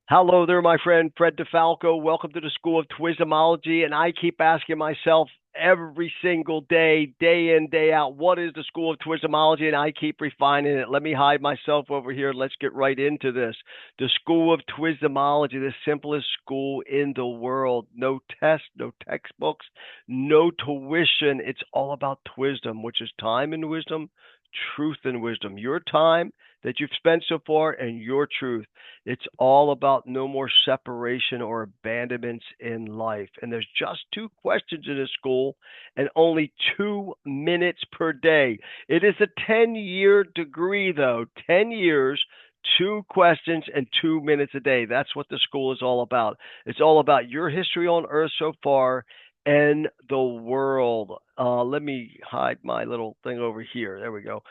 Hello there, my friend Fred DeFalco. Welcome to the School of Twisdomology. And I keep asking myself every single day, day in, day out, what is the School of Twisdomology? And I keep refining it. Let me hide myself over here. Let's get right into this. The School of Twisdomology, the simplest school in the world. No tests, no textbooks, no tuition. It's all about Twisdom, which is time and wisdom, truth and wisdom. Your time that you've spent so far and your truth. It's all about no more separation or abandonments in life. And there's just two questions in this school and only 2 minutes per day. It is a 10-year degree, though. 10 years, two questions, and 2 minutes a day. That's what the school is all about. It's all about your history on earth so far and the world. Let me hide my little thing over here. There we go.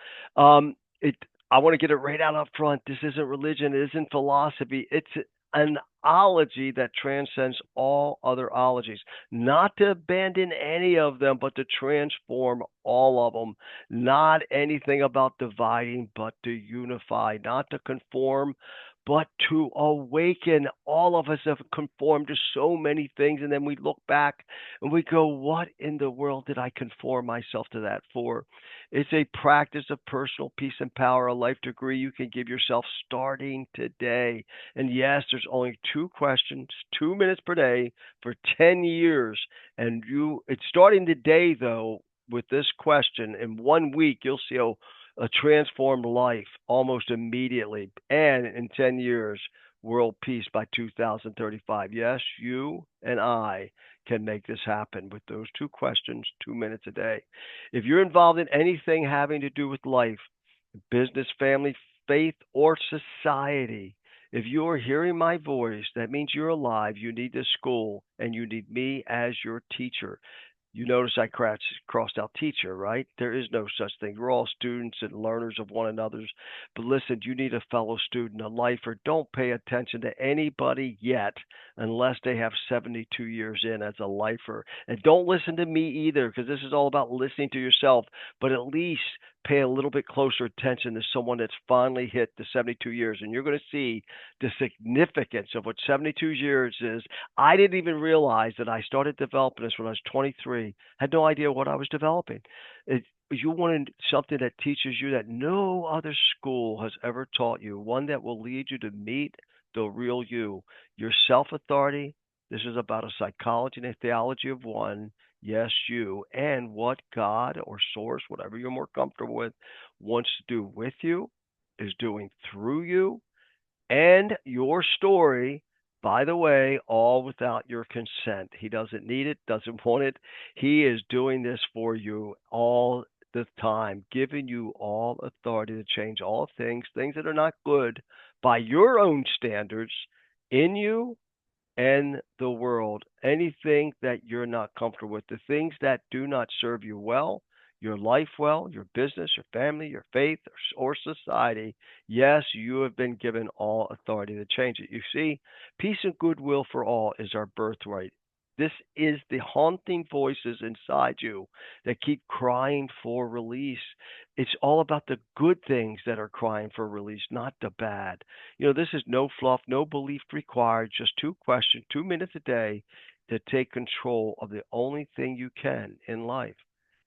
It I want to get it right out up front. This isn't religion. It isn't philosophy. It's an ology that transcends all other ologies. Not to abandon any of them, but to transform all of them. Not anything about dividing, but to unify. Not to conform, but to awaken. All of us have conformed to so many things, and then we look back and we go, what in the world did I conform myself to that for? It's a practice of personal peace and power, a life degree you can give yourself starting today. And yes, there's only two questions, 2 minutes per day for 10 years. And it's starting today, though, with this question. In 1 week, you'll see a transformed life almost immediately. And in 10 years, world peace by 2035. Yes, you and I can make this happen with those two questions, 2 minutes a day. If you're involved in anything having to do with life, business, family, faith, or society, if you are hearing my voice, that means you're alive. You need this school, and you need me as your teacher. You notice I crossed out teacher, right? There is no such thing. We're all students and learners of one another's. But listen, you need a fellow student, a lifer. Don't pay attention to anybody yet unless they have 72 years in as a lifer. And don't listen to me either, because this is all about listening to yourself. But at least pay a little bit closer attention to someone that's finally hit the 72 years. And you're going to see the significance of what 72 years is. I didn't even realize that I started developing this when I was 23. Had no idea what I was developing. You wanted something that teaches you that no other school has ever taught you, one that will lead you to meet the real you, your self authority. This is about a psychology and a theology of one. Yes, you, and what God or source, whatever you're more comfortable with, wants to do with you, is doing through you, and your story, by the way, all without your consent. He doesn't need it, doesn't want it. He is doing this for you all the time, giving you all authority to change all things, things that are not good by your own standards in you and the world. Anything that you're not comfortable with, the things that do not serve you well, your life well, your business, your family, your faith, or society, yes, you have been given all authority to change it. You see, peace and goodwill for all is our birthright. This is the haunting voices inside you that keep crying for release. It's all about the good things that are crying for release, not the bad. This is no fluff, no belief required, just two questions, 2 minutes a day to take control of the only thing you can in life,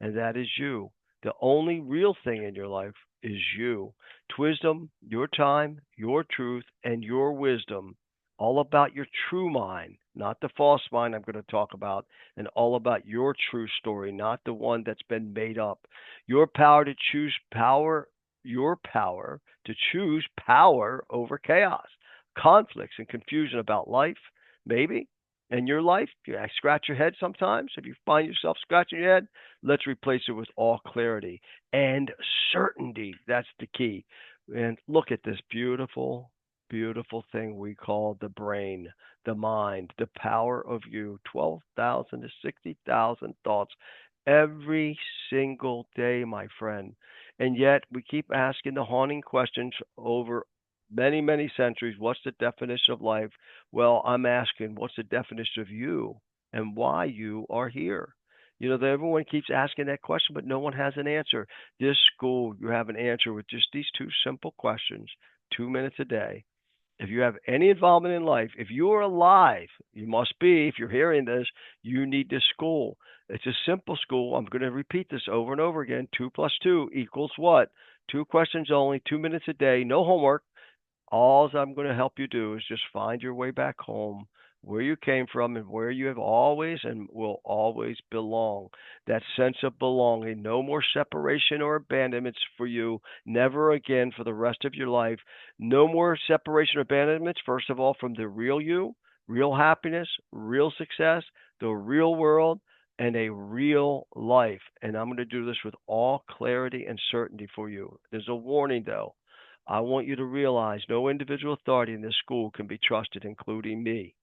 and that is you. The only real thing in your life is you. Twisdom, your time, your truth, and your wisdom, all about your true mind, not the false mind I'm going to talk about, and all about your true story, not the one that's been made up. Your power to choose power, your power to choose power over chaos, conflicts, and confusion about life, maybe. In your life, you scratch your head sometimes. If you find yourself scratching your head, let's replace it with all clarity and certainty. That's the key. And look at this beautiful, beautiful thing we call the brain, the mind, the power of you. 12,000 to 60,000 thoughts every single day, my friend. And yet we keep asking the haunting questions over many, many centuries. What's the definition of life? Well, I'm asking, what's the definition of you and why you are here? Everyone keeps asking that question, but no one has an answer. This school, you have an answer with just these two simple questions, 2 minutes a day. If you have any involvement in life, if you are alive, you must be, if you're hearing this, you need this school. It's a simple school. I'm going to repeat this over and over again. 2 plus 2 equals what? Two questions only, 2 minutes a day, no homework. All I'm going to help you do is just find your way back home, where you came from and where you have always and will always belong. That sense of belonging. No more separation or abandonments for you. Never again for the rest of your life. No more separation or abandonments, first of all, from the real you, real happiness, real success, the real world, and a real life. And I'm going to do this with all clarity and certainty for you. There's a warning, though. I want you to realize no individual authority in this school can be trusted, including me,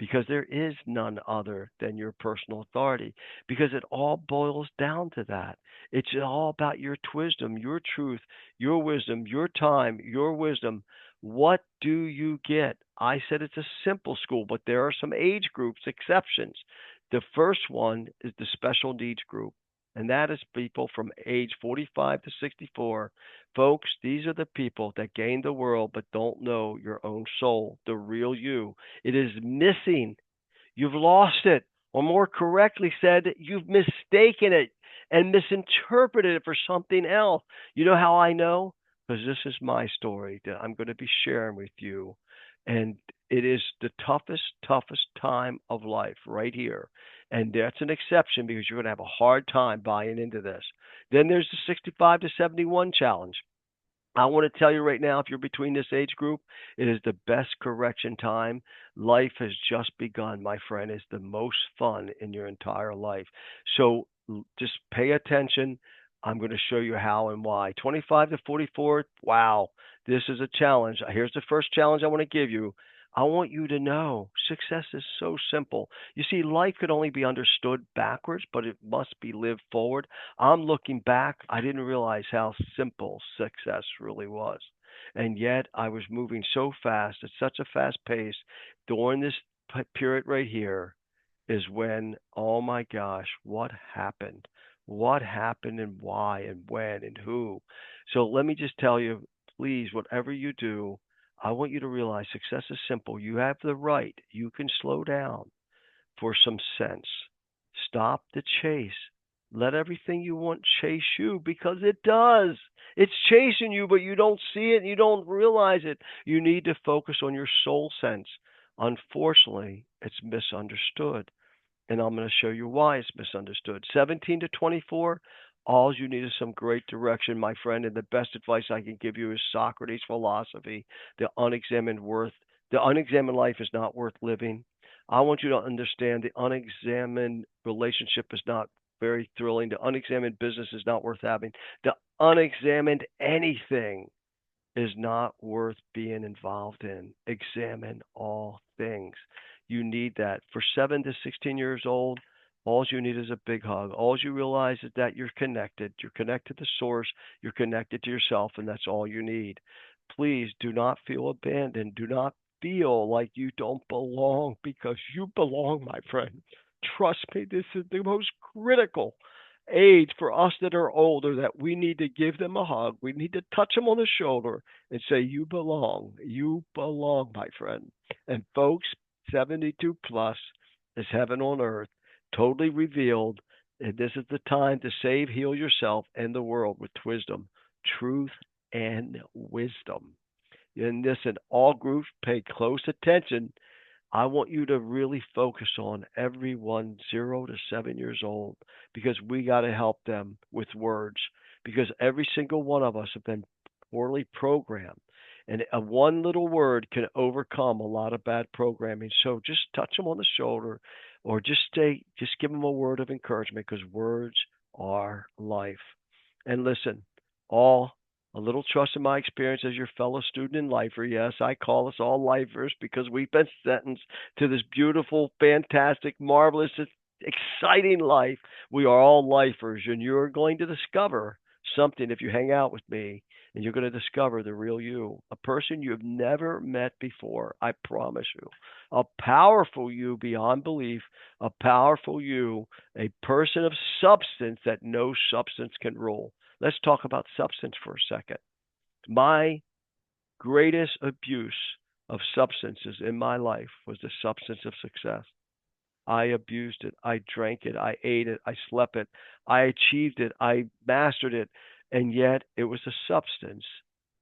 because there is none other than your personal authority, because it all boils down to that. It's all about your wisdom, your truth, your wisdom, your time, your wisdom. What do you get? I said it's a simple school, but there are some age groups exceptions. The first one is the special needs group, and that is people from age 45 to 64. Folks, these are the people that gain the world but don't know your own soul, the real you. It is missing. You've lost it. Or more correctly said, you've mistaken it and misinterpreted it for something else. You know how I know? Because this is my story that I'm going to be sharing with you. And it is the toughest time of life right here. And that's an exception because you're going to have a hard time buying into this. Then there's the 65 to 71 challenge. I want to tell you right now, if you're between this age group, it is the best correction time. Life has just begun, my friend. It's the most fun in your entire life. So just pay attention. I'm going to show you how and why. 25 to 44, wow, this is a challenge. Here's the first challenge I want to give you. I want you to know success is so simple. You see, life could only be understood backwards, but it must be lived forward. I'm looking back. I didn't realize how simple success really was. And yet I was moving so fast at such a fast pace during this period right here is when, oh my gosh, what happened? What happened and why and when and who? So let me just tell you, please, whatever you do, I want you to realize success is simple. You have the right. You can slow down for some sense. Stop the chase. Let everything you want chase you because it does. It's chasing you, but you don't see it and you don't realize it. You need to focus on your soul sense. Unfortunately, it's misunderstood. And I'm going to show you why it's misunderstood. 17 to 24, all you need is some great direction, my friend. And the best advice I can give you is Socrates' philosophy, the unexamined worth. The unexamined life is not worth living. I want you to understand the unexamined relationship is not very thrilling. The unexamined business is not worth having. The unexamined anything is not worth being involved in. Examine all things. You need that. For 7 to 16 years old, all you need is a big hug. All you realize is that you're connected. You're connected to source. You're connected to yourself, and that's all you need. Please do not feel abandoned. Do not feel like you don't belong because you belong, my friend. Trust me, this is the most critical age for us that are older that we need to give them a hug. We need to touch them on the shoulder and say, you belong. You belong, my friend. And folks, 72 plus is heaven on earth, totally revealed. And this is the time to save, heal yourself and the world with wisdom, truth, and wisdom. And listen, all groups pay close attention. I want you to really focus on everyone 0 to 7 years old because we got to help them with words because every single one of us have been poorly programmed. And a one little word can overcome a lot of bad programming. So just touch them on the shoulder or just give them a word of encouragement because words are life. And listen, all a little trust in my experience as your fellow student and lifer. Yes, I call us all lifers because we've been sentenced to this beautiful, fantastic, marvelous, exciting life. We are all lifers, and you're going to discover something if you hang out with me, and you're going to discover the real you, a person you have never met before. I promise you. A powerful you beyond belief, a powerful you, a person of substance that no substance can rule. Let's talk about substance for a second. My greatest abuse of substances in my life was the substance of success. I abused it. I drank it. I ate it. I slept it. I achieved it. I mastered it. And yet it was a substance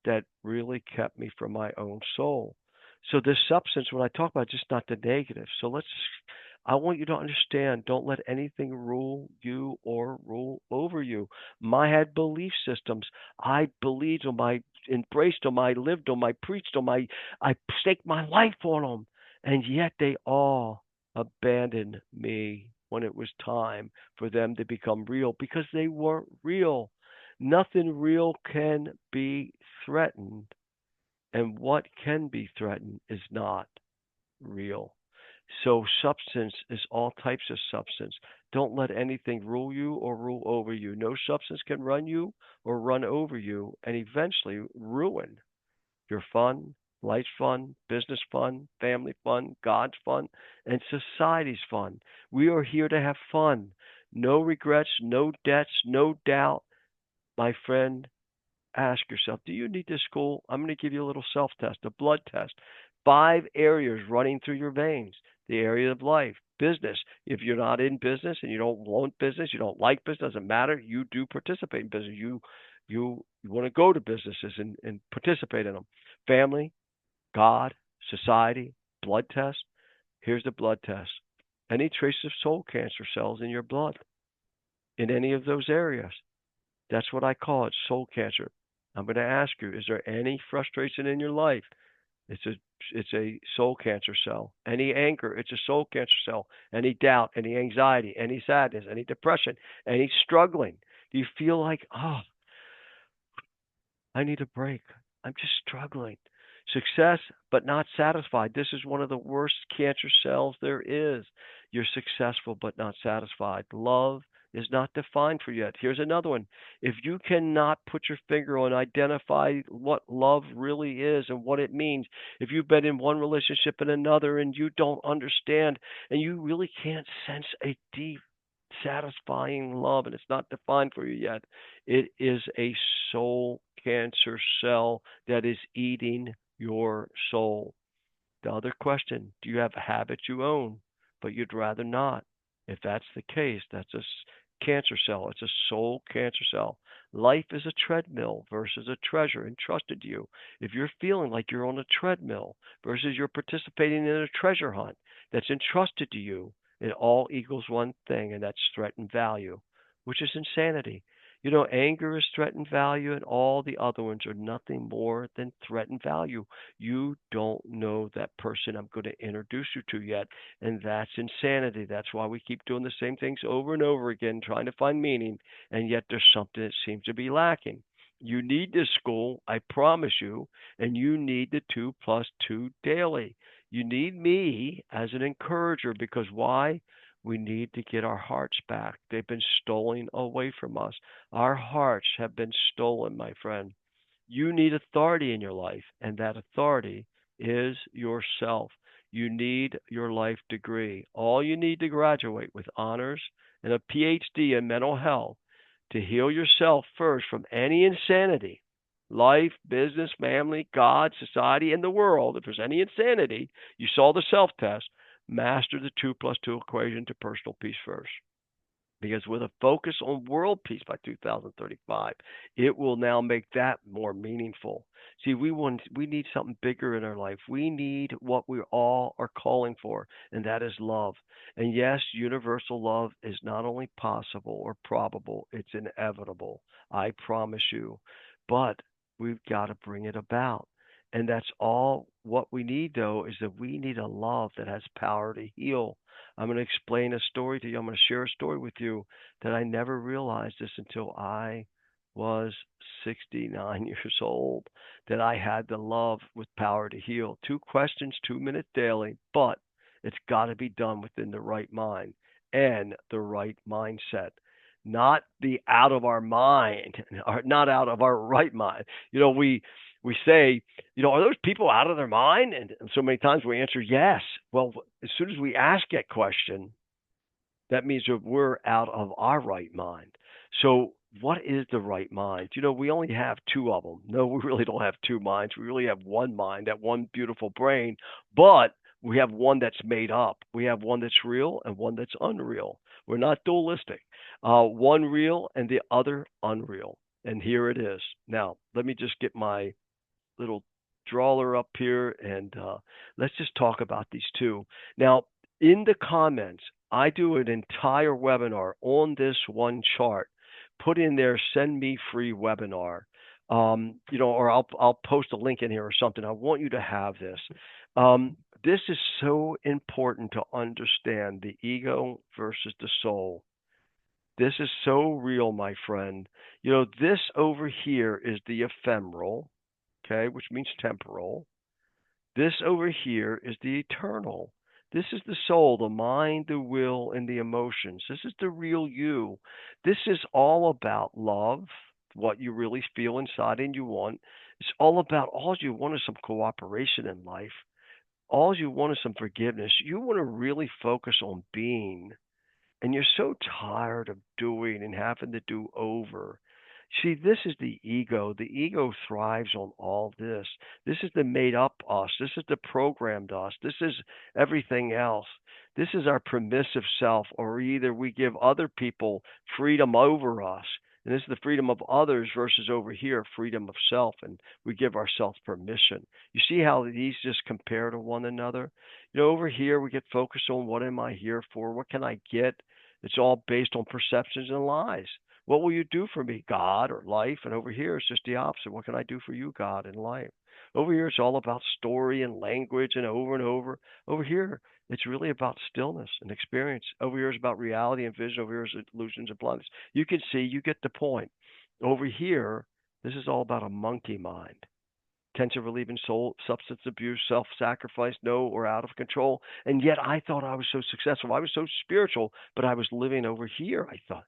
that really kept me from my own soul. So this substance, when I talk about, just not the negative. So I want you to understand, don't let anything rule you or rule over you. I had belief systems. I believed them. I embraced them. I lived them. I preached them. I staked my life on them. And yet they all abandoned me when it was time for them to become real because they weren't real. Nothing real can be threatened, and what can be threatened is not real. So, substance is all types of substance. Don't let anything rule you or rule over you. No substance can run you or run over you and eventually ruin your fun, life's fun, business fun, family fun, God's fun, and society's fun. We are here to have fun. No regrets, no debts, no doubt. My friend, ask yourself, do you need this school? I'm going to give you a little self test, a blood test. 5 areas running through your veins. The area of life, business. If you're not in business and you don't want business, you don't like business, doesn't matter. You do participate in business. You want to go to businesses and participate in them. Family, God, society, blood test. Here's the blood test. Any trace of soul cancer cells in your blood in any of those areas. That's what I call it, soul cancer. I'm going to ask you, is there any frustration in your life? It's a soul cancer cell. Any anger, it's a soul cancer cell. Any doubt, any anxiety, any sadness, any depression, any struggling. Do you feel like, oh, I need a break. I'm just struggling. Success, but not satisfied. This is one of the worst cancer cells there is. You're successful, but not satisfied. Love is not defined for you yet. Here's another one. If you cannot put your finger on, identify what love really is and what it means, if you've been in one relationship and another and you don't understand and you really can't sense a deep, satisfying love and it's not defined for you yet, it is a soul cancer cell that is eating your soul. The other question, do you have habits you own, but you'd rather not? If that's the case, that's a cancer cell. It's a soul cancer cell. Life is a treadmill versus a treasure entrusted to you. If you're feeling like you're on a treadmill versus you're participating in a treasure hunt that's entrusted to you, it all equals one thing, and that's threatened value, which is insanity. You know, anger is threatened value, and all the other ones are nothing more than threatened value. You don't know that person I'm going to introduce you to yet, and that's insanity. That's why we keep doing the same things over and over again, trying to find meaning, and yet there's something that seems to be lacking. You need this school, I promise you, and you need the 2 plus 2 daily. You need me as an encourager because why? We need to get our hearts back. They've been stolen away from us. Our hearts have been stolen, my friend. You need authority in your life, and that authority is yourself. You need your life degree. All you need to graduate with honors and a PhD in mental health to heal yourself first from any insanity, life, business, family, God, society, and the world. If there's any insanity, you saw the self test, master the 2 plus 2 equation to personal peace first. Because with a focus on world peace by 2035, it will now make that more meaningful. See, we need something bigger in our life. We need what we all are calling for, and that is love. And yes, universal love is not only possible or probable, it's inevitable. I promise you. But we've got to bring it about. And that's all what we need, though, is that we need a love that has power to heal. I'm going to explain a story to you. I'm going to share a story with you that I never realized this until I was 69 years old, that I had the love with power to heal. 2 questions, 2 minutes daily, but it's got to be done within the right mind and the right mindset. Not the out of our mind, or not out of our right mind. You know, we say, are those people out of their mind? And so many times we answer yes. Well, as soon as we ask that question, that means that we're out of our right mind. So what is the right mind? We only have two of them. No, we really don't have two minds. We really have one mind, that one beautiful brain, but we have one that's made up. We have one that's real and one that's unreal. We're not dualistic. One real and the other unreal. And here it is. Now, let me just get my little drawler up here and let's just talk about these two. Now, in the comments, I do an entire webinar on this one chart. Put in there, send me free webinar. Or I'll post a link in here or something. I want you to have this. This is so important to understand the ego versus the soul. This is so real, my friend. This over here is the ephemeral, okay, which means temporal. This over here is the eternal. This is the soul, the mind, the will, and the emotions. This is the real you. This is all about love, what you really feel inside and you want. It's all you want is some cooperation in life. All you want is some forgiveness. You want to really focus on being, and you're so tired of doing and having to do over. See, this is the ego. The ego thrives on all this. This is the made up us. This is the programmed us. This is everything else. This is our permissive self, or either we give other people freedom over us. And this is the freedom of others versus over here, freedom of self, and we give ourselves permission. You see how these just compare to one another? Over here we get focused on what am I here for? What can I get? It's all based on perceptions and lies. What will you do for me, God or life? And over here, it's just the opposite. What can I do for you, God, and life? Over here, it's all about story and language and over and over. Over here, it's really about stillness and experience. Over here is about reality and vision. Over here is illusions and blindness. You can see, you get the point. Over here, this is all about a monkey mind. Tension relieving soul, substance abuse, self sacrifice, no or out of control. And yet I thought I was so successful. I was so spiritual, but I was living over here, I thought.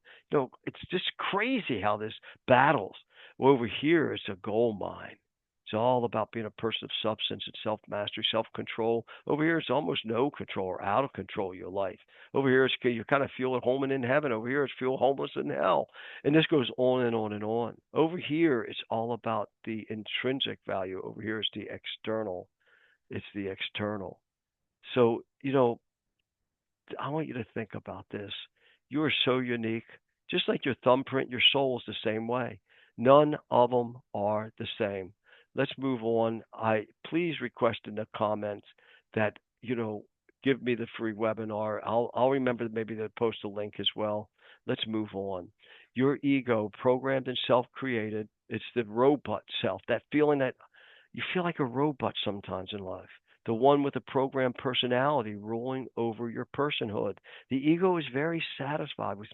It's just crazy how this battles. Well, over here, it's a gold mine. It's all about being a person of substance and self mastery, self control. Over here, it's almost no control or out of control of your life. Over here, you kind of feel at home and in heaven. Over here, it's feel homeless in hell. And this goes on and on and on. Over here, it's all about the intrinsic value. Over here is the external. It's the external. So, I want you to think about this. You are so unique. Just like your thumbprint, your soul is the same way. None of them are the same. Let's move on. Please request in the comments that, give me the free webinar. I'll remember maybe to post a link as well. Let's move on. Your ego, programmed and self-created, it's the robot self, that feeling that you feel like a robot sometimes in life. The one with a programmed personality ruling over your personhood. The ego is very satisfied with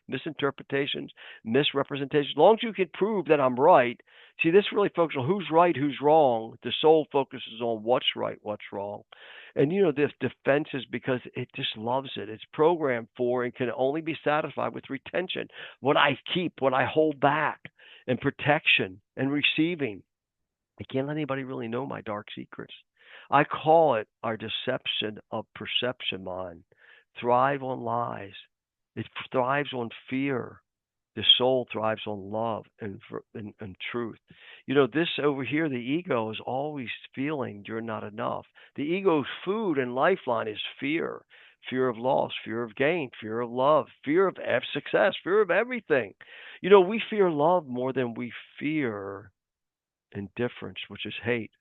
misinterpretations, misrepresentations. As long as you can prove that I'm right. See, this really focuses on who's right, who's wrong. The soul focuses on what's right, what's wrong. And this defense is because it just loves it. It's programmed for and can only be satisfied with retention. What I keep, what I hold back, and protection and receiving. I can't let anybody really know my dark secrets. I call it our deception of perception mind. Thrive on lies. It thrives on fear. The soul thrives on love and truth. This over here, the ego is always feeling you're not enough. The ego's food and lifeline is fear. Fear of loss, fear of gain, fear of love, fear of success, fear of everything. We fear love more than we fear indifference, which is hate.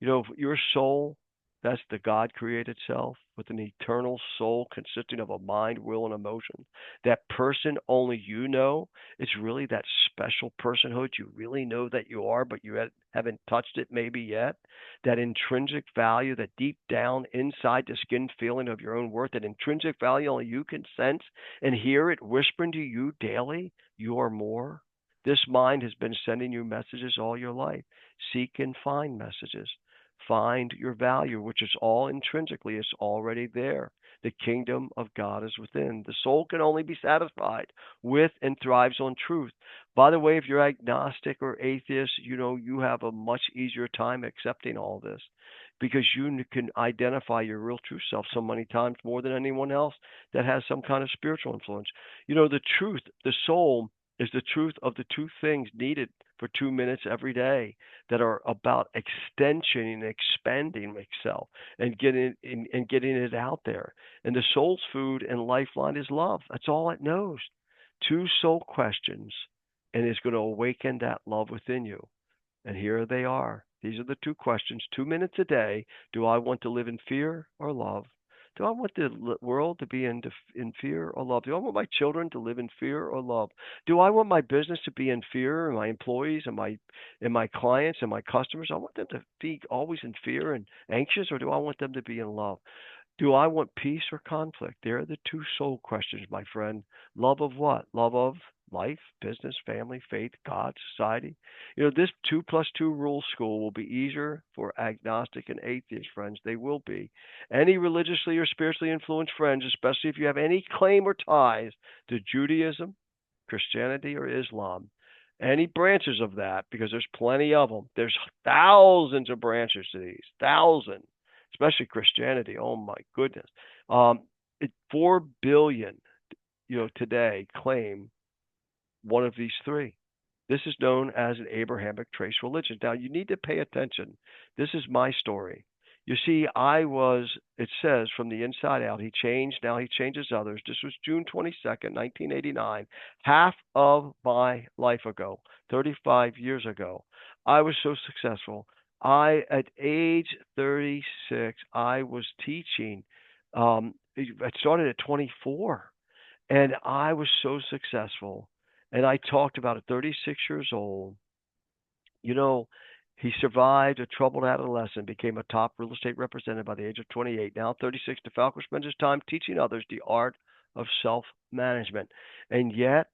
Your soul, that's the God created self with an eternal soul consisting of a mind, will, and emotion. That person only you know. It's really that special personhood you really know that you are, but you haven't touched it maybe yet. That intrinsic value, that deep down inside the skin feeling of your own worth, that intrinsic value only you can sense and hear it whispering to you daily, you are more. This mind has been sending you messages all your life. Seek and find messages. Find your value, which is all intrinsically, it's already there. The kingdom of God is within. The soul can only be satisfied with and thrives on truth. By the way, if you're agnostic or atheist, you have a much easier time accepting all this because you can identify your real true self so many times more than anyone else that has some kind of spiritual influence. The truth, the soul is the truth of the two things needed for 2 minutes every day that are about extension and expanding myself and getting it out there. And the soul's food and lifeline is love. That's all it knows. Two soul questions, and it's going to awaken that love within you. And here they are. These are the two questions. 2 minutes a day. Do I want to live in fear or love? Do I want the world to be in fear or love? Do I want my children to live in fear or love? Do I want my business to be in fear, and my employees and my clients and my customers? I want them to be always in fear and anxious, or do I want them to be in love? Do I want peace or conflict? They're the two soul questions, my friend. Love of what? Love of life, business, family, faith, God, society. This 2+2 rule school will be easier for agnostic and atheist friends. They will be. Any religiously or spiritually influenced friends, especially if you have any claim or ties to Judaism, Christianity, or Islam, any branches of that, because there's plenty of them. There's thousands of branches to these, thousands, especially Christianity. Oh my goodness. 4 billion, today claim one of these three. This is known as an Abrahamic trace religion. Now, you need to pay attention. This is my story. You see, it says from the inside out, he changed, now he changes others. This was June 22nd, 1989, half of my life ago, 35 years ago. I was so successful. At age 36, I was teaching. I started at 24, and I was so successful. And I talked about at 36 years old. You know, he survived a troubled adolescence, became a top real estate representative by the age of 28. Now 36, DeFalco spends his time teaching others the art of self-management. And yet,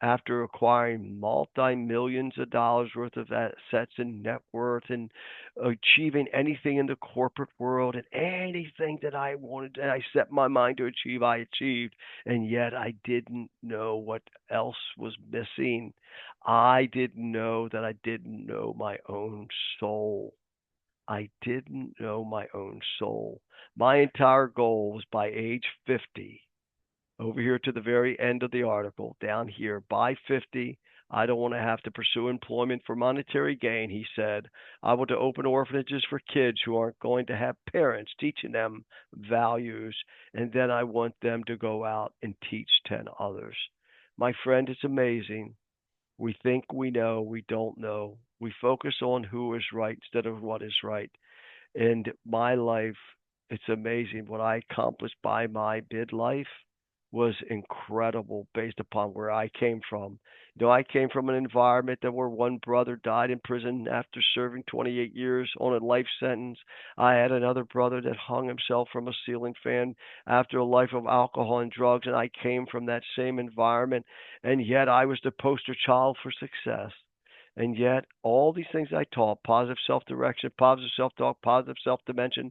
after acquiring multi-millions of dollars worth of assets and net worth and achieving anything in the corporate world and anything that I wanted and I set my mind to achieve, I achieved. And yet I didn't know what else was missing. I didn't know that I didn't know my own soul. I didn't know my own soul. My entire goal was by age 50, over here to the very end of the article, down here, by 50, I don't want to have to pursue employment for monetary gain, he said. I want to open orphanages for kids who aren't going to have parents teaching them values, and then I want them to go out and teach 10 others. My friend, it's amazing. We think we know, we don't know. We focus on who is right instead of what is right. And my life, it's amazing what I accomplished by my midlife was incredible based upon where I came from. I came from an environment that where one brother died in prison after serving 28 years on a life sentence. I had another brother that hung himself from a ceiling fan after a life of alcohol and drugs, and I came from that same environment, and yet I was the poster child for success. And yet, all these things I taught, positive self direction, positive self talk, positive self dimension,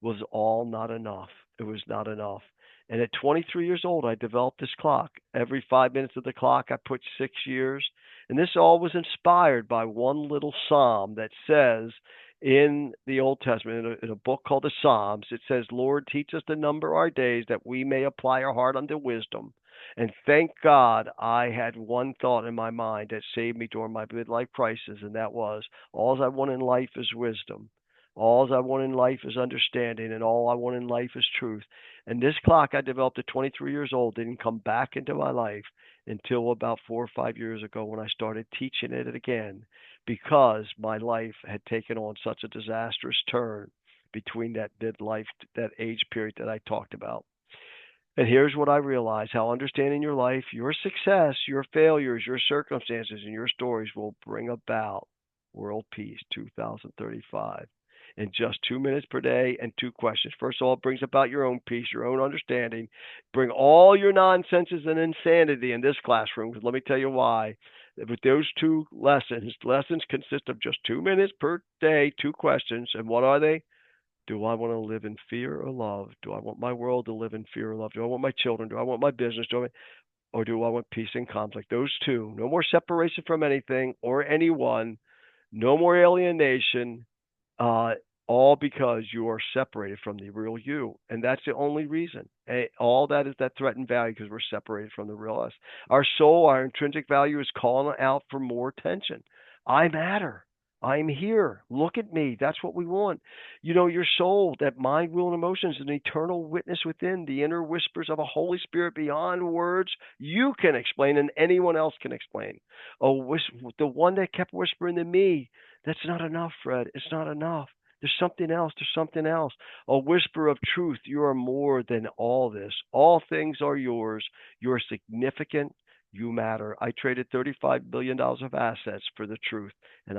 was all not enough. It was not enough. And at 23 years old, I developed this clock. Every 5 minutes of the clock, I put 6 years. And this all was inspired by one little psalm that says in the Old Testament, in a book called the Psalms, it says, Lord, teach us to number our days that we may apply our heart unto wisdom. And thank God I had one thought in my mind that saved me during my midlife crisis, and that was, all I want in life is wisdom. All I want in life is understanding, and all I want in life is truth. And this clock I developed at 23 years old didn't come back into my life until about 4 or 5 years ago when I started teaching it again, because my life had taken on such a disastrous turn between that midlife, that age period that I talked about. And here's what I realize: how understanding your life, your success, your failures, your circumstances, and your stories will bring about world peace 2035 in just 2 minutes per day and two questions. First of all, it brings about your own peace, your own understanding. Bring all your nonsenses and insanity in this classroom, because let me tell you why. With those two lessons consist of just 2 minutes per day, two questions. And what are they? Do I want to live in fear or love? Do I want my world to live in fear or love? Do I want my children? Do I want my business? Or do I want peace and conflict? Those two. No more separation from anything or anyone. No more alienation. all because you are separated from the real you. And that's the only reason. All that is that threatened value because we're separated from the real us. Our soul, our intrinsic value is calling out for more attention. I matter. I'm here. Look at me. That's what we want. Your soul, that mind, will, and emotions, an eternal witness within the inner whispers of a Holy Spirit beyond words you can explain and anyone else can explain. Oh, the one that kept whispering to me, that's not enough, Fred. It's not enough. There's something else. There's something else. A whisper of truth. You are more than all this. All things are yours. You're significant. You matter. I traded $35 billion of assets for the truth, and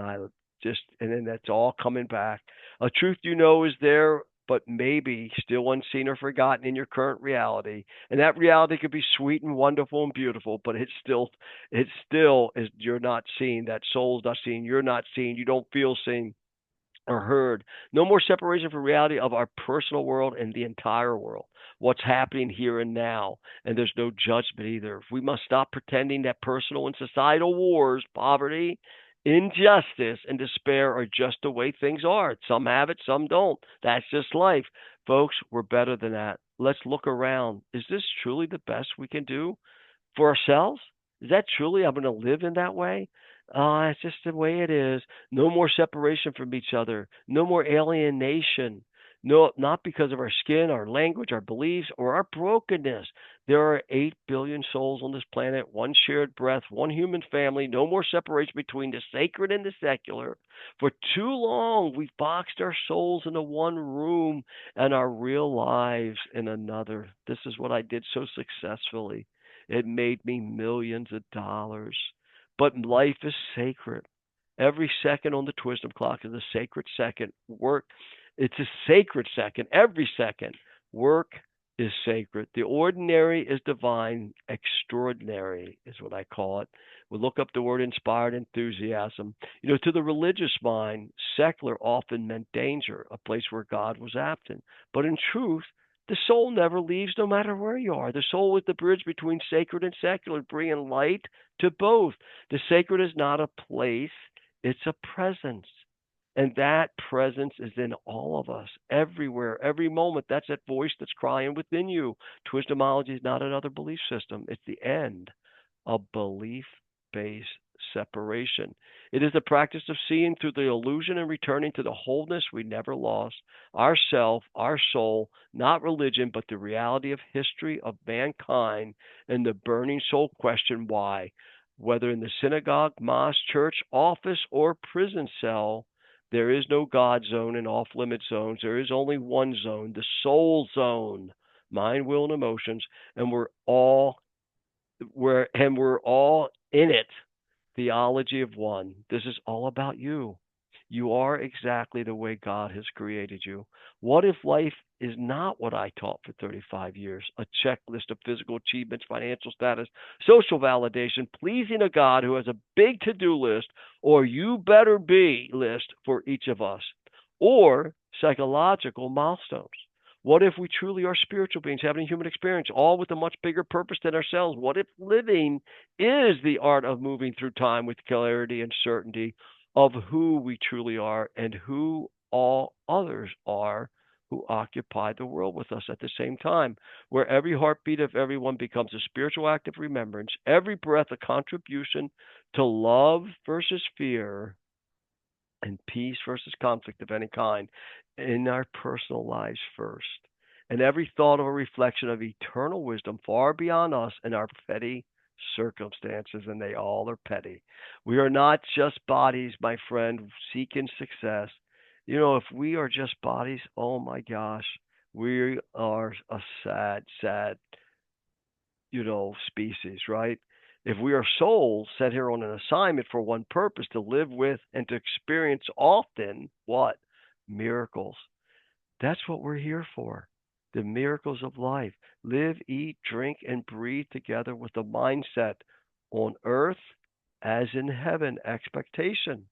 and then that's all coming back. A truth is there, but maybe still unseen or forgotten in your current reality. And that reality could be sweet and wonderful and beautiful, but it still is. You're not seen. That soul's not seen. You're not seen. You don't feel seen or heard. No more separation from reality of our personal world and the entire world. What's happening here and now. And there's no judgment either. We must stop pretending that personal and societal wars, poverty, injustice, and despair are just the way things are. Some have it, some don't. That's just life. Folks, we're better than that. Let's look around. Is this truly the best we can do for ourselves? Is that truly I'm going to live in that way? It's just the way it is. No more separation from each other. No more alienation. No, not because of our skin, our language, our beliefs, or our brokenness. There are 8 billion souls on this planet, one shared breath, one human family. No more separation between the sacred and the secular. For too long, we've boxed our souls into one room and our real lives in another. This is what I did so successfully. It made me millions of dollars. But life is sacred. Every second on the Twisdom clock is a sacred second. Work, it's a sacred second. Every second. Work is sacred. The ordinary is divine. Extraordinary is what I call it. We look up the word inspired enthusiasm. To the religious mind, secular often meant danger, a place where God was absent. But in truth, the soul never leaves no matter where you are. The soul is the bridge between sacred and secular, bringing light to both. The sacred is not a place, it's a presence. And that presence is in all of us, everywhere, every moment. That's that voice that's crying within you. Twisdomology is not another belief system, it's the end of belief based separation. It is the practice of seeing through the illusion and returning to the wholeness we never lost, our self, our soul, not religion, but the reality of history of mankind and the burning soul question why. Whether in the synagogue, mosque, church, office, or prison cell, there is no God zone and off limit zones. There is only one zone, the soul zone, mind, will, and emotions, and we're all in it. Theology of one. This is all about you. You are exactly the way God has created you. What if life is not what I taught for 35 years? A checklist of physical achievements, financial status, social validation, pleasing a God who has a big to do list, or you better be list for each of us, or psychological milestones. What if we truly are spiritual beings having a human experience, all with a much bigger purpose than ourselves? What if living is the art of moving through time with clarity and certainty of who we truly are and who all others are who occupy the world with us at the same time, where every heartbeat of everyone becomes a spiritual act of remembrance, every breath a contribution to love versus fear, and peace versus conflict of any kind in our personal lives first. And every thought of a reflection of eternal wisdom far beyond us and our petty circumstances, and they all are petty. We are not just bodies, my friend, seeking success. If we are just bodies, oh my gosh, we are a sad, sad species, right? If we are souls sent here on an assignment for one purpose, to live with and to experience often what? Miracles. That's what we're here for. The miracles of life. Live, eat, drink, and breathe together with the mindset on earth as in heaven, expectation.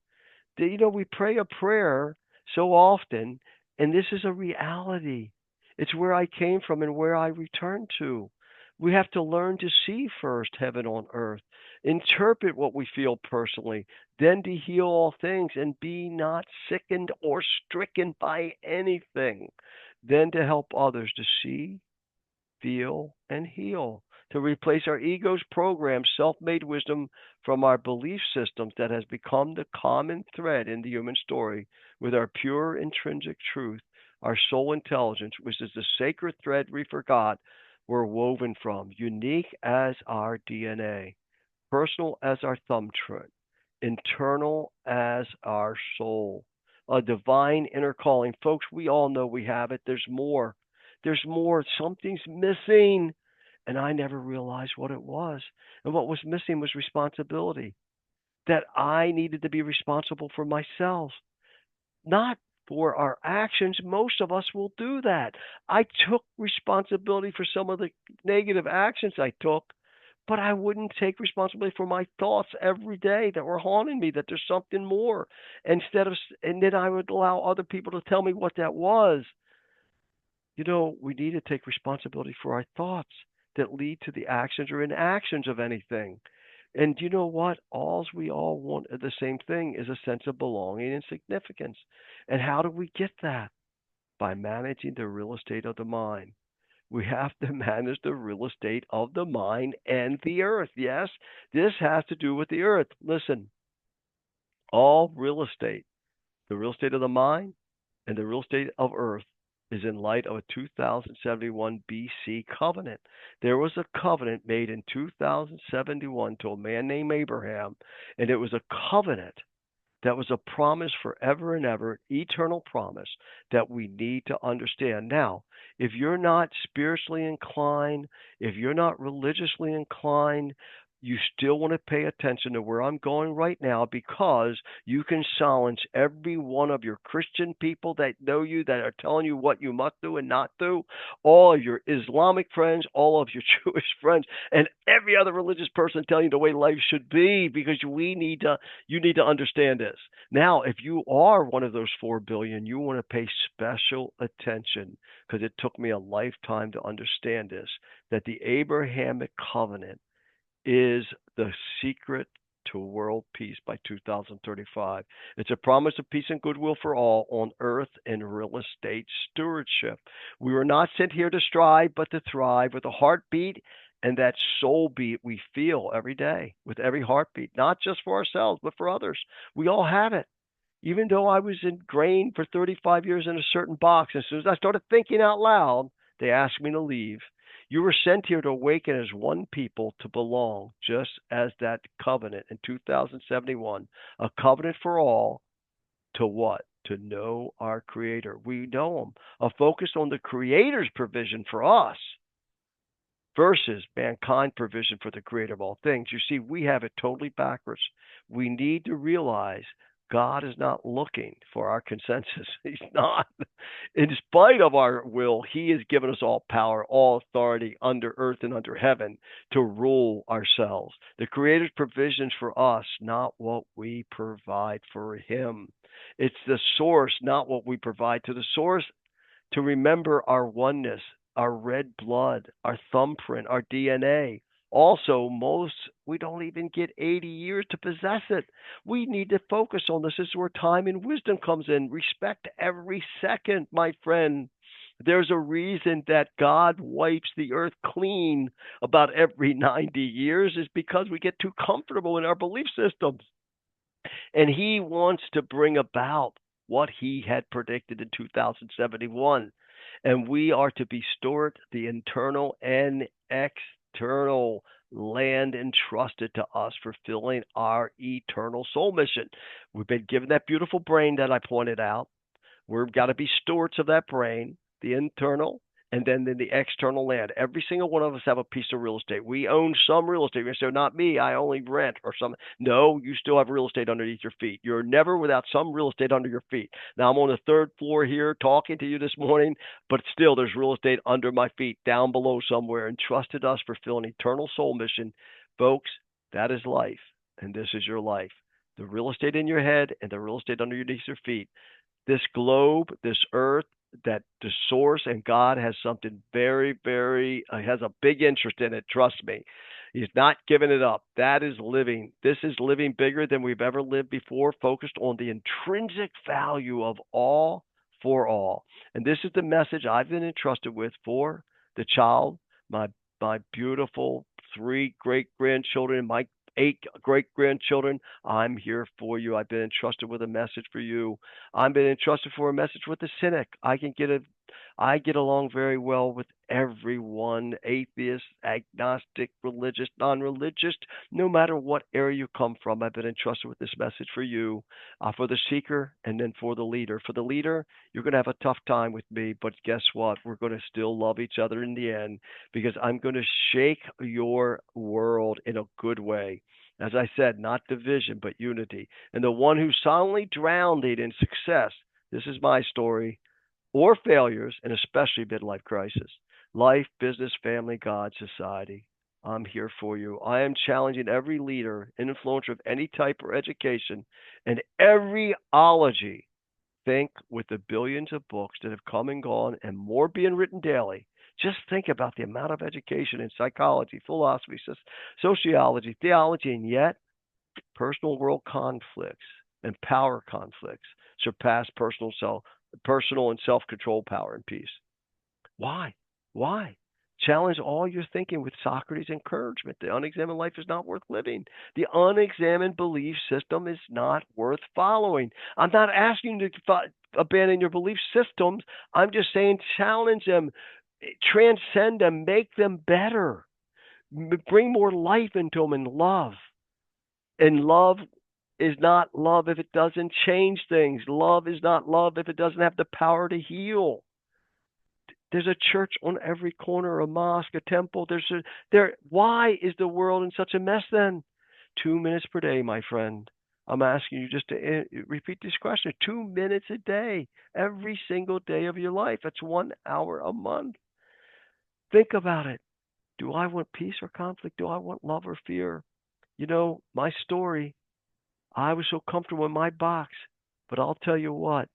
We pray a prayer so often, and this is a reality. It's where I came from and where I return to. We have to learn to see first heaven on earth, interpret what we feel personally, then to heal all things and be not sickened or stricken by anything, then to help others to see, feel, and heal, to replace our ego's programmed, self made wisdom from our belief systems that has become the common thread in the human story with our pure intrinsic truth, our soul intelligence, which is the sacred thread we forgot we're woven from, unique as our DNA, personal as our thumbprint, internal as our soul, a divine inner calling. Folks, we all know we have it. There's more. There's more. Something's missing. And I never realized what it was. And what was missing was responsibility. That I needed to be responsible for myself, not for our actions. Most of us will do that. I took responsibility for some of the negative actions I took, but I wouldn't take responsibility for my thoughts every day that were haunting me, that there's something more. And then I would allow other people to tell me what that was. We need to take responsibility for our thoughts that lead to the actions or inactions of anything. And you know what? We all want the same thing is a sense of belonging and significance. And how do we get that? By managing the real estate of the mind. We have to manage the real estate of the mind and the earth. Yes, this has to do with the earth. Listen, all real estate, the real estate of the mind and the real estate of earth, is in light of a 2071 BC covenant. There was a covenant made in 2071 to a man named Abraham, and it was a covenant that was a promise forever and ever, eternal promise that we need to understand. Now, if you're not spiritually inclined, if you're not religiously inclined, you still want to pay attention to where I'm going right now, because you can silence every one of your Christian people that know you, that are telling you what you must do and not do, all of your Islamic friends, all of your Jewish friends, and every other religious person telling you the way life should be, because you need to understand this. Now, if you are one of those 4 billion, you want to pay special attention, because it took me a lifetime to understand this, that the Abrahamic covenant is the secret to world peace by 2035. It's a promise of peace and goodwill for all on earth and real estate stewardship. We were not sent here to strive, but to thrive with a heartbeat and that soul beat we feel every day with every heartbeat, not just for ourselves, but for others. We all have it. Even though I was ingrained for 35 years in a certain box, as soon as I started thinking out loud, they asked me to leave. You were sent here to awaken as one people to belong, just as that covenant in 2071, a covenant for all, to what? To know our Creator. We know Him. A focus on the Creator's provision for us versus mankind provision for the creator of all things. You see, we have it totally backwards. We need to realize God is not looking for our consensus. He's not. In spite of our will, He has given us all power, all authority under earth and under heaven to rule ourselves. The Creator's provisions for us, not what we provide for Him. It's the source, not what we provide to the source, to remember our oneness, our red blood, our thumbprint, our DNA. Also, we don't even get 80 years to possess it. We need to focus on this. This is where time and wisdom comes in. Respect every second, my friend. There's a reason that God wipes the earth clean about every 90 years, is because we get too comfortable in our belief systems. And He wants to bring about what He had predicted in 2071. And we are to be steward the internal and external land entrusted to us, fulfilling our eternal soul mission. We've been given that beautiful brain that I pointed out. We've got to be stewards of that brain, the internal, and then the external land. Every single one of us have a piece of real estate. We own some real estate. So not me, I only rent or something. No, you still have real estate underneath your feet. You're never without some real estate under your feet. Now I'm on the third floor here talking to you this morning, but still there's real estate under my feet down below somewhere, entrusted us for fulfilling eternal soul mission. Folks, that is life, and this is your life. The real estate in your head and the real estate underneath your feet. This globe, this earth, that the source and God has something very, very has a big interest in it. Trust me. He's not giving it up. That is living. This is living bigger than we've ever lived before, focused on the intrinsic value of all for all. And this is the message I've been entrusted with for the child, my my beautiful three great grandchildren, my eight great grandchildren. I'm here for you. I've been entrusted with a message for you. I've been entrusted for a message with the cynic. I get along very well with everyone, atheist, agnostic, religious, non-religious, no matter what area you come from. I've been entrusted with this message for you, for the seeker, and then for the leader. For the leader, you're going to have a tough time with me, but guess what? We're going to still love each other in the end because I'm going to shake your world in a good way. As I said, not division, but unity. And the one who soundly drowned it in success, this is my story, or failures, and especially midlife crisis, life, business, family, God, society. I'm here for you. I am challenging every leader, influencer of any type or education, and every ology. Think with the billions of books that have come and gone and more being written daily. Just think about the amount of education in psychology, philosophy, sociology, theology, and yet personal world conflicts and power conflicts surpass personal and self-control power and peace. Why? Why? Challenge all your thinking with Socrates' encouragement. The unexamined life is not worth living. The unexamined belief system is not worth following. I'm not asking you to abandon your belief systems. I'm just saying challenge them, transcend them, make them better, bring more life into them in love. And love is not love if it doesn't change things. Love is not love if it doesn't have the power to heal. There's a church on every corner, a mosque, a temple. Why is the world in such a mess then? 2 minutes per day, my friend. I'm asking you just to repeat this question. 2 minutes a day, every single day of your life. That's 1 hour a month. Think about it. Do I want peace or conflict? Do I want love or fear? You know, my story, I was so comfortable in my box. But I'll tell you what,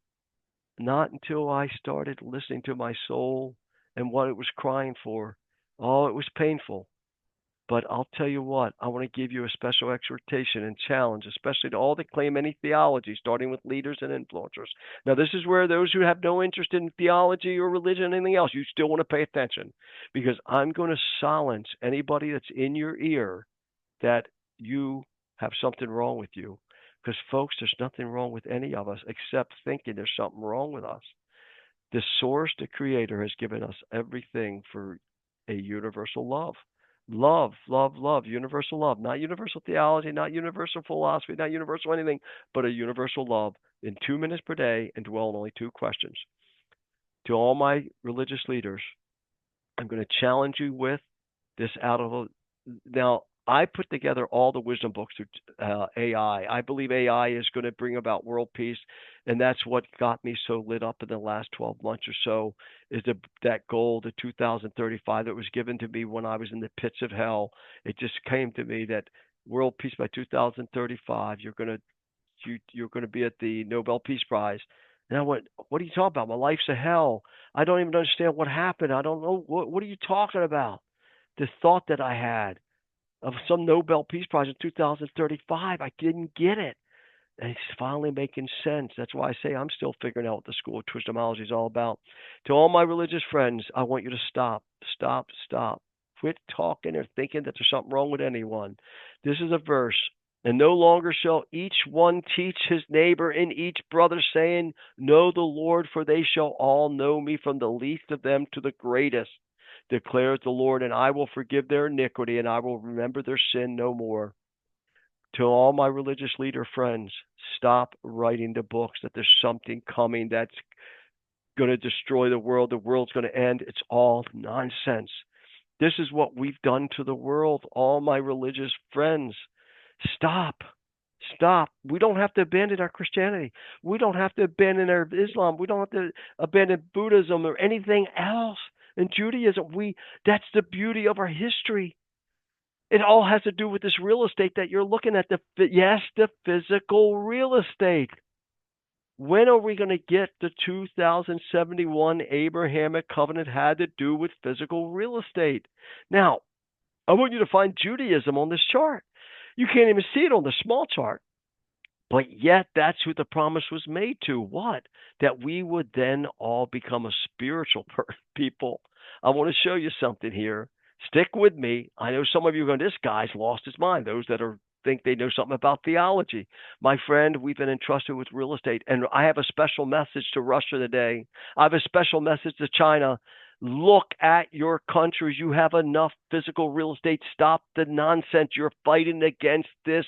not until I started listening to my soul and what it was crying for. Oh, it was painful. But I'll tell you what, I want to give you a special exhortation and challenge, especially to all that claim any theology, starting with leaders and influencers. Now, this is where those who have no interest in theology or religion or anything else, you still want to pay attention because I'm going to silence anybody that's in your ear that you have something wrong with you. Because, folks, there's nothing wrong with any of us except thinking there's something wrong with us. The source, the creator, has given us everything for a universal love. Love, love, love, universal love. Not universal theology, not universal philosophy, not universal anything, but a universal love in 2 minutes per day and dwell on only two questions. To all my religious leaders, I'm going to challenge you with this out of now. I put together all the wisdom books through AI. I believe AI is going to bring about world peace, and that's what got me so lit up in the last 12 months or so. Is that goal, the 2035, that was given to me when I was in the pits of hell? It just came to me that world peace by 2035. You're going to be at the Nobel Peace Prize. And I went, what are you talking about? My life's a hell. I don't even understand what happened. I don't know. What are you talking about? The thought that I had of some Nobel Peace Prize in 2035, I didn't get it. And it's finally making sense. That's why I say I'm still figuring out what the School of Twisdomology is all about. To all my religious friends, I want you to stop, stop, stop. Quit talking or thinking that there's something wrong with anyone. This is a verse. And no longer shall each one teach his neighbor and each brother, saying, know the Lord, for they shall all know me, from the least of them to the greatest, declares the Lord, and I will forgive their iniquity, and I will remember their sin no more. To all my religious leader friends, stop writing the books that there's something coming that's going to destroy the world. The world's going to end. It's all nonsense. This is what we've done to the world. All my religious friends, stop. Stop. We don't have to abandon our Christianity. We don't have to abandon our Islam. We don't have to abandon Buddhism or anything else. In Judaism, that's the beauty of our history. It all has to do with this real estate that you're looking at. The physical real estate. When are we going to get the 2071 Abrahamic covenant had to do with physical real estate? Now, I want you to find Judaism on this chart. You can't even see it on the small chart. But yet, that's who the promise was made to. What? That we would then all become a spiritual people. I want to show you something here. Stick with me. I know some of you are going, this guy's lost his mind. Those that are think they know something about theology. My friend, we've been entrusted with real estate, and I have a special message to Russia today. I have a special message to China. Look at your countries. You have enough physical real estate. Stop the nonsense. You're fighting against this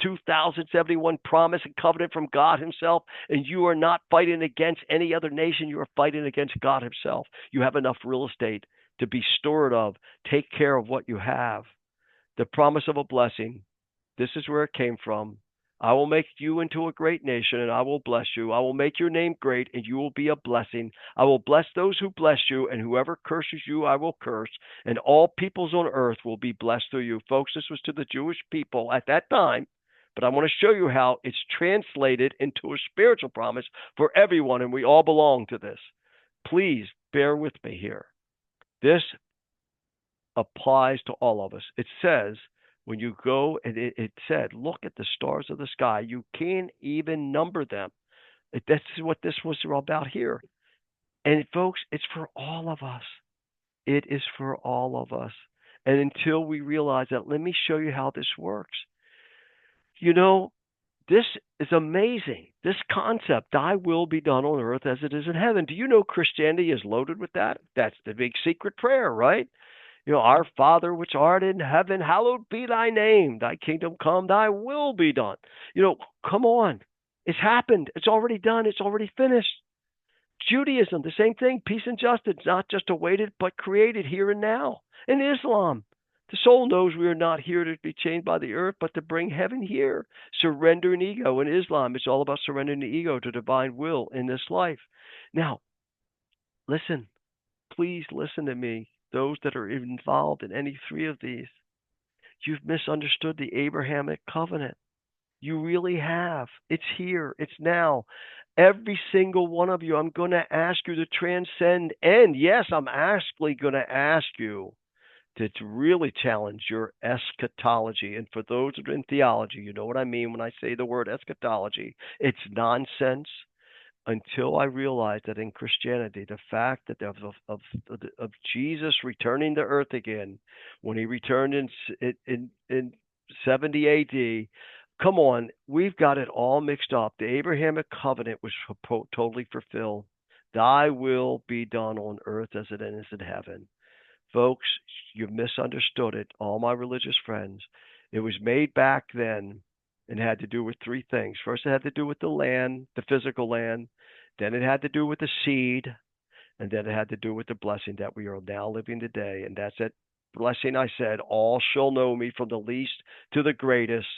2071 promise and covenant from God Himself, and you are not fighting against any other nation. You are fighting against God Himself. You have enough real estate to be steward of. Take care of what you have. The promise of a blessing. This is where it came from. I will make you into a great nation, and I will bless you. I will make your name great, and you will be a blessing. I will bless those who bless you, and whoever curses you, I will curse. And all peoples on earth will be blessed through you. Folks, this was to the Jewish people at that time, but I want to show you how it's translated into a spiritual promise for everyone, and we all belong to this. Please bear with me here. This applies to all of us. It says, when you go, and it said, look at the stars of the sky. You can't even number them. That's what this was about here. And folks, it's for all of us. It is for all of us. And until we realize that, let me show you how this works. You know, this is amazing. This concept, thy will be done on earth as it is in heaven. Do you know Christianity is loaded with that? That's the big secret prayer, right? You know, our Father which art in heaven, hallowed be thy name. Thy kingdom come, thy will be done. You know, come on. It's happened. It's already done. It's already finished. Judaism, the same thing. Peace and justice, not just awaited, but created here and now. In Islam, the soul knows we are not here to be chained by the earth, but to bring heaven here. Surrendering ego. In Islam, it's all about surrendering the ego to divine will in this life. Now, listen. Please listen to me. Those that are involved in any three of these, you've misunderstood the Abrahamic covenant. You really have. It's here. It's now. Every single one of you, I'm going to ask you to transcend. And yes, I'm actually going to ask you to really challenge your eschatology. And for those that are in theology, you know what I mean when I say the word eschatology. It's nonsense. Until I realized that in Christianity, the fact that of Jesus returning to earth again, when He returned in 70 A.D., come on, we've got it all mixed up. The Abrahamic covenant was totally fulfilled. Thy will be done on earth as it is in heaven. Folks, you've misunderstood it. All my religious friends, it was made back then and had to do with three things. First, it had to do with the land, the physical land. Then it had to do with the seed. And then it had to do with the blessing that we are now living today. And that's that blessing I said, all shall know me from the least to the greatest,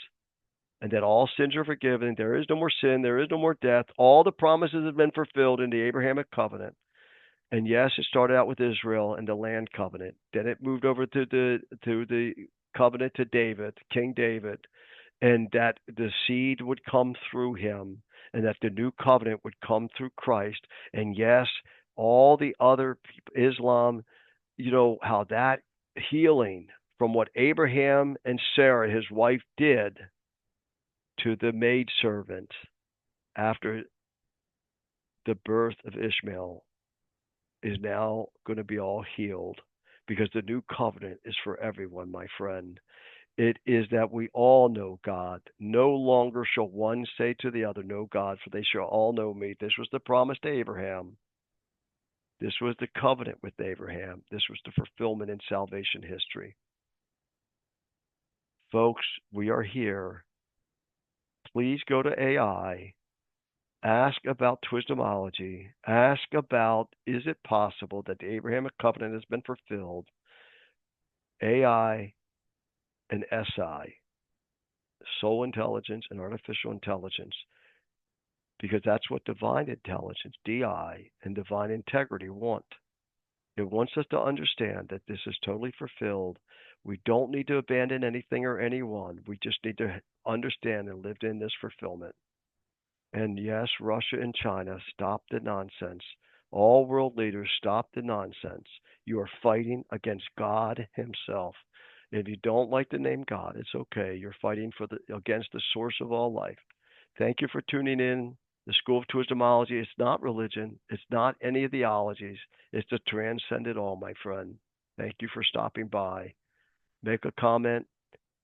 and that all sins are forgiven. There is no more sin. There is no more death. All the promises have been fulfilled in the Abrahamic covenant. And yes, it started out with Israel and the land covenant. Then it moved over to the covenant to David, King David, and that the seed would come through him, and that the new covenant would come through Christ. And yes, all the other Islam, you know, how that healing from what Abraham and Sarah, his wife, did to the maidservant after the birth of Ishmael is now going to be all healed, because the new covenant is for everyone, my friend. It is that we all know God. No longer shall one say to the other, know God, for they shall all know me. This was the promise to Abraham. This was the covenant with Abraham. This was the fulfillment in salvation history. Folks, we are here. Please go to AI. Ask about Twisdomology. Ask about, is it possible that the Abrahamic covenant has been fulfilled? AI and SI, soul intelligence and artificial intelligence, because that's what divine intelligence, DI, and divine integrity want. It wants us to understand that this is totally fulfilled. We don't need to abandon anything or anyone. We just need to understand and live in this fulfillment. And yes, Russia and China, stop the nonsense. All world leaders, stop the nonsense. You are fighting against God Himself. If you don't like the name God, it's okay. You're fighting against the source of all life. Thank you for tuning in. The School of Twisdomology. It's not religion. It's not any of the ologies. It's to transcend it all, my friend. Thank you for stopping by. Make a comment.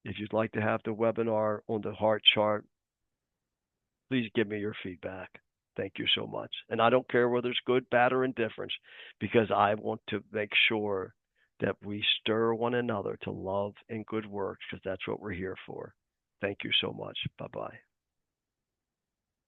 If you'd like to have the webinar on the heart chart, please give me your feedback. Thank you so much. And I don't care whether it's good, bad, or indifference, because I want to make sure that we stir one another to love and good works, because that's what we're here for. Thank you so much. Bye bye.